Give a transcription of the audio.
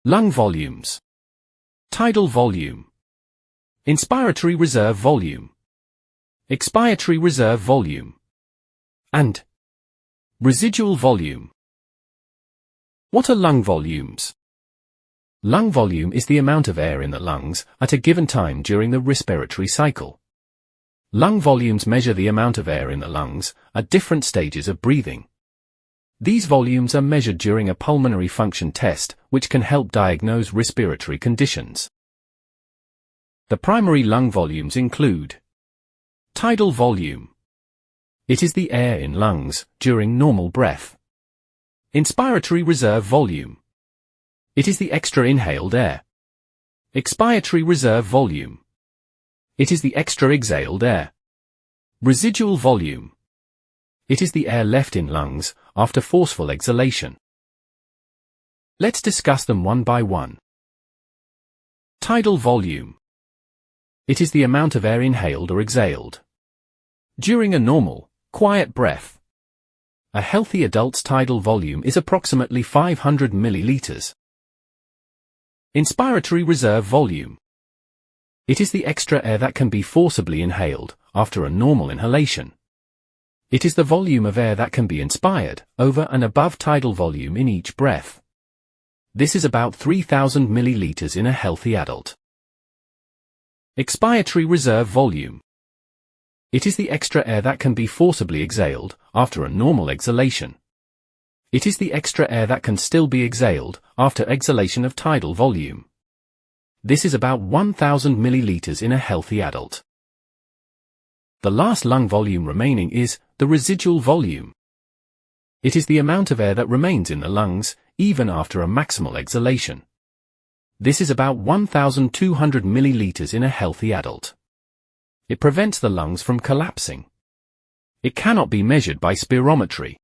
Lung volumes. Tidal volume. Inspiratory reserve volume. Expiratory reserve volume. And residual volume. What are lung volumes? Lung volume is the amount of air in the lungs at a given time during the respiratory cycle. Lung volumes measure the amount of air in the lungs at different stages of breathing. These volumes are measured during a pulmonary function test, which can help diagnose respiratory conditions. The primary lung volumes include tidal volume. It is the air in lungs during normal breath. Inspiratory reserve volume. It is the extra inhaled air. Expiratory reserve volume. It is the extra exhaled air. Residual volume. It is the air left in lungs after forceful exhalation. Let's discuss them one by one. Tidal volume. It is the amount of air inhaled or exhaled during a normal, quiet breath. A healthy adult's tidal volume is approximately 500 milliliters. Inspiratory reserve volume. It is the extra air that can be forcibly inhaled after a normal inhalation. It is the volume of air that can be inspired over and above tidal volume in each breath. This is about 3,000 milliliters in a healthy adult. Expiratory reserve volume. It is the extra air that can be forcibly exhaled after a normal exhalation. It is the extra air that can still be exhaled after exhalation of tidal volume. This is about 1,000 milliliters in a healthy adult. The last lung volume remaining is the residual volume. It is the amount of air that remains in the lungs even after a maximal exhalation. This is about 1,200 milliliters in a healthy adult. It prevents the lungs from collapsing. It cannot be measured by spirometry.